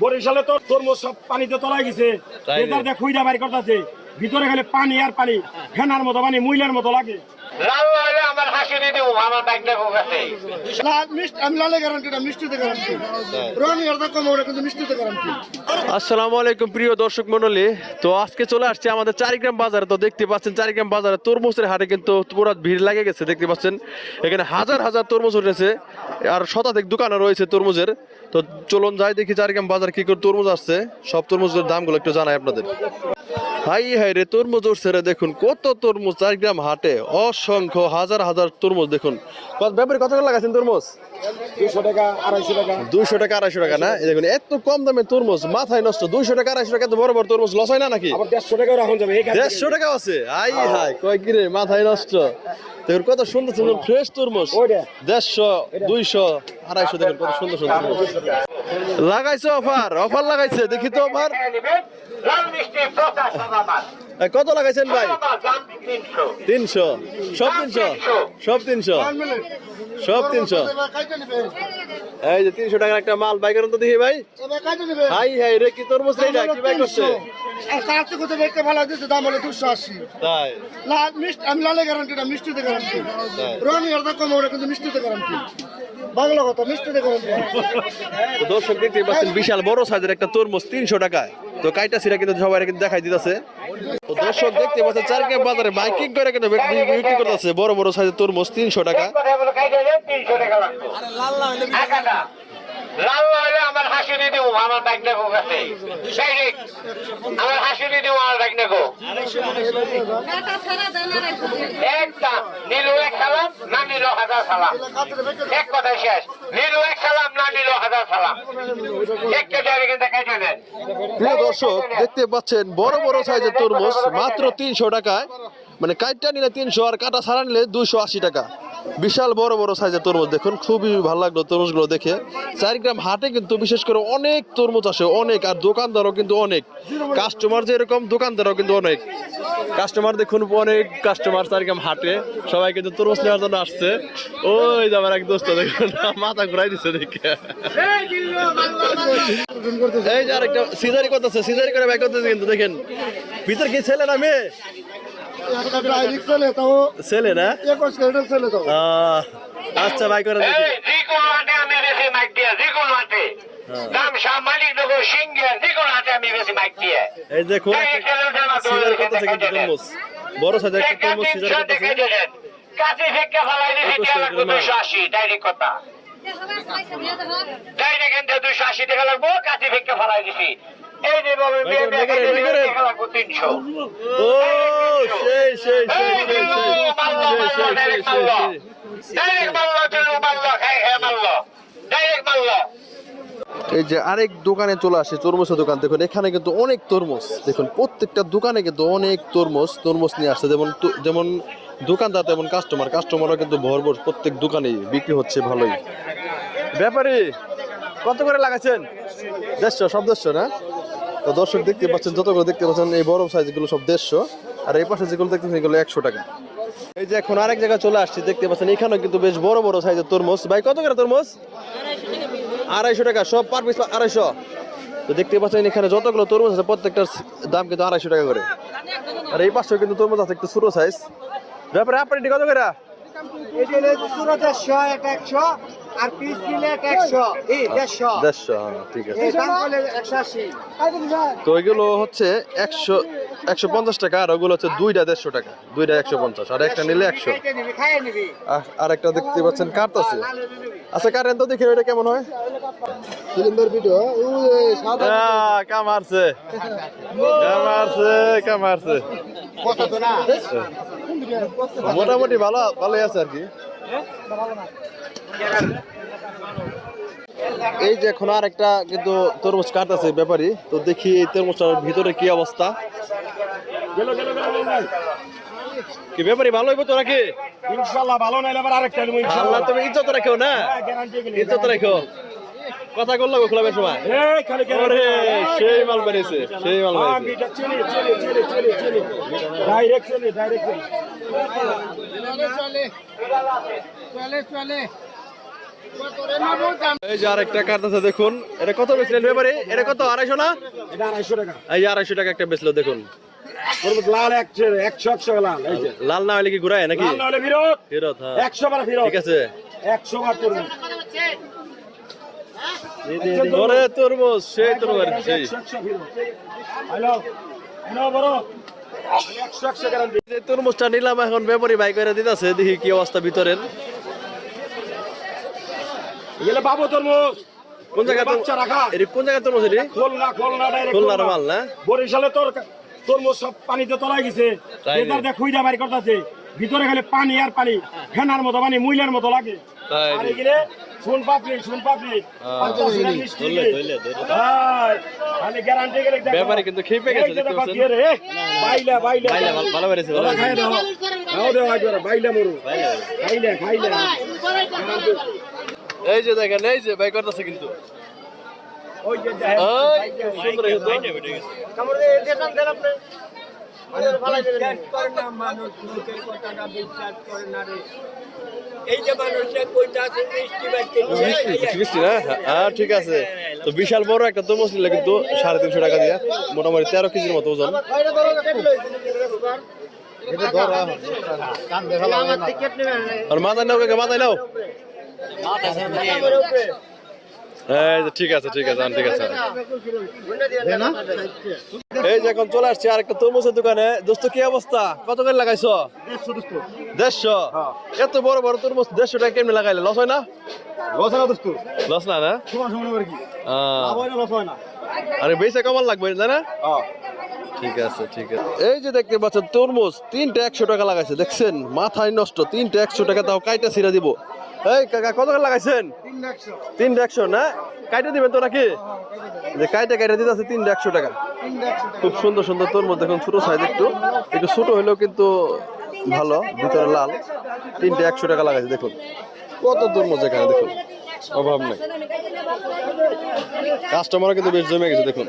বরিশালে তো তরমুজ সব পানিতে তলায় গেছে, খুঁজা বাড়ি করতেছে, ভিতরে খালি পানি আর পানি, ফেনার মতো পানি, মুইলার মতো লাগে। আসসালামু আলাইকুম প্রিয় দর্শক মন্ডলী, তো আজকে চলে আসছে আমাদের চারিগ্রাম বাজারে। তো দেখতে পাচ্ছেন চারিগ্রাম বাজারে তরমুজের হাটে কিন্তু পুরো ভিড় লাগে গেছে। দেখতে পাচ্ছেন এখানে হাজার হাজার তরমুজ উঠেছে আর শতাধিক দোকানে রয়েছে তরমুজের। তো চলুন যাই দেখি চারিগ্রাম বাজার কি করে তরমুজ আসছে, সব তরমুজের দামগুলো একটু জানাই আপনাদের। হাই হাই রে তরমুজ উঠছে রে, দেখুন কত তরমুজ চারিগ্রাম হাটে, অসংখ্য হাজার হাজার তরমুজ। দেখুন ব্যাপারে কত করে লাগাচ্ছেন তরমুজ? 200 টাকা 250 টাকা। 200 টাকা 250 টাকা না? দেখুন এত কম দামে তরমুজ, মাথায় নষ্ট। 200 টাকা 250 টাকা, এত বড় বড় তরমুজ লস হয় না নাকি? আবার 150 টাকাও রাখুন যাবে। 150 টাকাও আছে? হাই হাই, কয় কি রে, মাথায় নষ্ট। দেখুন কত সুন্দর সুন্দর ফ্রেশ তরমুজ, 150 200 250। দেখুন কত সুন্দর সুন্দর তরমুজ লাগাইছে। অফার অফার লাগাইছে, দেখি তো অফার কত লাগাইছেন ভাই? 300, সব 300, সব 300, সব 300। এই যে 300 টাকার একটা মাল বাই করেন তো দেখি ভাই। হাই হাই রে, কি তরমুজ রে এটা, কি বাই করছে? আর তার থেকে তো দেখতে ভালো দিচ্ছে, দাম হলো 280। তাই লাল মিষ্টি, আমি লালে গ্যারান্টি না, মিষ্টিতে গ্যারান্টি। রঙের আর কম ওটা কিন্তু মিষ্টিতে গ্যারান্টি। বাংলা কথা, মিষ্টিতে গ্যারান্টি। দর্শক দেখতে পাচ্ছেন বিশাল বড় সাইজের একটা তরমুজ 300 টাকায়। তো কাইটা সিরা কিন্তু সবাই কিন্তু দেখাই দিতেছে। তো দর্শক দেখতে পাচ্ছেন চারিগ্রাম বাজারে মাইকিং করে কিন্তু বিক্রি করতেছে বড় বড় সাইজের তরমুজ 300 টাকা। লাল হলে আমার হাসি দিয়ে দেবো, আমার ব্যাগ নেবো কাছে আমার হাসি দিয়ে দেবো, আমার ব্যাগ নেবো একটা নীলু এক সালাম, না নিল 1000 সালাম। এক কথায় শেষ, নীলু এক সালাম, না নিল 1000 সালাম। একটা জায়গায় কিন্তু কেটে নেন। প্রিয় দর্শক দেখতে পাচ্ছেন বড় বড় সাইজের তরমুজ মাত্র 300 টাকায়, মানে কাইটটা নিলে 300 আর কাটা ছাড়া নিলে 280 টাকা। বিশাল বড় বড় সাইজের তরমুজ, দেখুন খুবই ভালো লাগলো তরমুজগুলো দেখে। চারিগ্রাম হাটে কিন্তু বিশেষ করে অনেক তরমুজ আসে, অনেক, আর দোকানদারও কিন্তু অনেক। কাস্টমার যেরকম দোকানদারও কিন্তু অনেক কাস্টমার। দেখুন অনেক কাস্টমার চারিগ্রাম হাটে, সবাই কিন্তু তরমুজ নেওয়ার জন্য আসছে। ওই যে আমার এক দোস্ত দেখুন মাথা ঘুরাই দিচ্ছে দেখে। এই যে আরেকটা সিজারি করতেছে, সিজারি করে ব্যাক করতেছে কিন্তু দেখেন। ভিতর কি ছেলে না মেয়ে? ছেলে না? আচ্ছা ভাই করে দেখি। এই দেখুন সিজার করতেছে কিন্তু তরমুজ, বড় সাইজের একটা তরমুজ সিজার করতেছে। কাছে ফেক্কা ফলাই দিছি 280 ডাইরেক্ট কথা। ডাইরেক্ট এন্ড 280 টাকা লাগবো, কাছে ফেক্কা ফলাই দিছি। এই যে বাবা টাকা লাগবো 300। ও সেই সেই সেই সেই সেই ডাইরেক্ট মাল্লা চলো, মাল্লা হ্যাঁ হ্যাঁ মাল্লা, ডাইরেক্ট মাল্লা। এই যে আরেক দোকানে চলে আসে, তরমুজের দোকান। দেখুন এখানে কিন্তু অনেক তরমুজ, দেখুন প্রত্যেকটা দোকানে কিন্তু অনেক তরমুজ নিয়ে আসছে। যেমন দোকানদার তেমন কাস্টমারও কিন্তু ভরপুর, প্রত্যেক দোকানেই বিক্রি হচ্ছে ভালোই। ব্যাপারে কত করে লাগাচ্ছেন? 150, সব 150 না? তো দর্শক দেখতে পাচ্ছেন, যতগুলো দেখতে পাচ্ছেন এই বড় সাইজগুলো সব 150, আর এই পাশে যেগুলো দেখতেছেন এগুলো 100 টাকা। এই যে এখন আরেক জায়গায় চলে আসছি, দেখতে পাচ্ছেন এখানেও কিন্তু বেশ বড় বড় সাইজের তরমুজ। ভাই কত করে তরমুজ? 250 টাকা, সব পার পিস 250। তো দেখতে পাচ্ছেন এখানে যতগুলো তরমুজ আছে প্রত্যেকটার দাম কিন্তু 250 টাকা করে। আর এই পাশেও কিন্তু তরমুজ আছে একটু ছোট সাইজ। ব্যাপারে আপনার কত করে? আর পিস নিলে 150, 150, ঠিক আছে। তো এগুলো হচ্ছে 150 টাকা, আর ওগুলো হচ্ছে দুইটা 150 টাকা, দুইটা 150, আর একটা নিলে 100। আর একটা দেখতে পাচ্ছেন কাট আছে। আচ্ছা কাটেন তো দেখি এটা কেমন হয়। কামারছে মোটামুটি ভালোই আছে আর কি। এই যে এখন আর একটা কিন্তু তরমুজ কাট আছে ব্যাপারী। তো দেখি এই তরমুজটার ভিতরে কি অবস্থা। কি ব্যাপারী ভালো হইব তো নাকি? ইনশাআল্লাহ ভালো নাইলে আবার আরেকটা নিব ইনশাআল্লাহ। তুমি ইজ্জত রাখো না, ইজ্জত রাখো। কথা বললো খোলাবের সময় সেই মাল বেরিয়েছে, সেই মাল এই যে আরেকটা কাঠ আছে দেখুন, এটা কত বেচলেন ব্যাপারে? এটা কত 250 না? এটা 250 টাকা। এই যে 250 টাকা একটা বেচলো দেখুন। তরমুজ লাল 100 লাল। এই যে লাল না হলে কি ঘুরায় নাকি? লাল না হলে ফেরত। ফেরত, হ্যাঁ 100 বার ফেরত। ঠিক আছে। 100 বার তরমুজ। ওরে তরমুজ, সেই তরমুজ সেই। 100 ফেরত। হ্যালো হ্যালো বড় 100 গ্যারান্টি। এই তরমুজটা নিলাম এখন, ব্যাপারী ভাই করে দিতেছে, দেখি কি অবস্থা ভিতরের। এগুলো বাবু তরমুজ। কোন জায়গা বাচ্চা রাখা? এর কোন জায়গা তরমুজ এর? খুলনা ডাইরেক্ট। খুলনার মাল না? বরিশালে তরমুজ সব পানিতে তলায় গেছে। তাই রে? এটার দেখুই দা বাড়ি করতেছে, ভিতরে খালি পানি আর পানি, ফেনার মতো পানি, মুইলার মতো লাগে। তাই আর রে? এগুলো সোন পাপড়ি 50 টাকা মিষ্টি। ভাই খালি গ্যারান্টি গেলে দেখো। ব্যাপারী কিন্তু খেপে গেছে, দেখতে পাচ্ছেন? বাইলা বাইলা ভালো বেড়েছে, ভালো খাই বেড়েছে। দাও দাও একবার বাইলা মরু খাইলে এই যে দেখেন, এই যে ভাই করতেছে কিন্তু। ওই যে এই, সুন্দর হয়েছে তো। কামড় দিয়ে দেন দেন আপনি আমাদের ভালো করে না মানুষ লোকের কথাটা বিশ্বাস করে না রে। এই যে মানুষের কইতা আছে মিষ্টি বাচ্চা মিষ্টি না? হ্যাঁ ঠিক আছে। তো বিশাল বড় একটা তরমুজ নিলে কিন্তু 350 টাকা দিয়ে, মোটামুটি 13 কেজির মতো ওজন। আর মাথায় নাও কাকা, মাথায় নাও। এই যে ঠিক আছে, ঠিক আছে, ঠিক আছে। এই যে এখন চলে আসছে আরেকটা তরমুজের দোকানে। দোস্ত কি অবস্থা? কত করে লাগাইছো? 150। এত বড় বড় তরমুজ 150 টাকা কেমনে লাগাইলে? লস হয় না? লস না না? আরে বেশি কমাল লাগবে তাই না? ঠিক আছে, ঠিক আছে। এই যে দেখতে পাচ্ছেন তরমুজ 3টা 100 টাকা লাগাইছে, দেখছেন? মাথায় নষ্ট। 3টা 100 টাকা, তাও কাইটা ছিঁড়া দিব। এই কাকা কত করে লাগাইছেন? 3টা 100 না? কাইটা দিবেন তো নাকি? যে কাইটা দিতে আছে 3টা 100 টাকা। খুব সুন্দর সুন্দর তরমুজ দেখুন, ছোট সাইজ, একটু একটু ছোট হলেও কিন্তু ভালো, ভিতরে লাল। 3টা 100 টাকা লাগাইছে দেখুন। কত তরমুজ এখানে দেখুন, অভাব নেই। কাস্টমারও কিন্তু বেশ জমে গেছে দেখুন।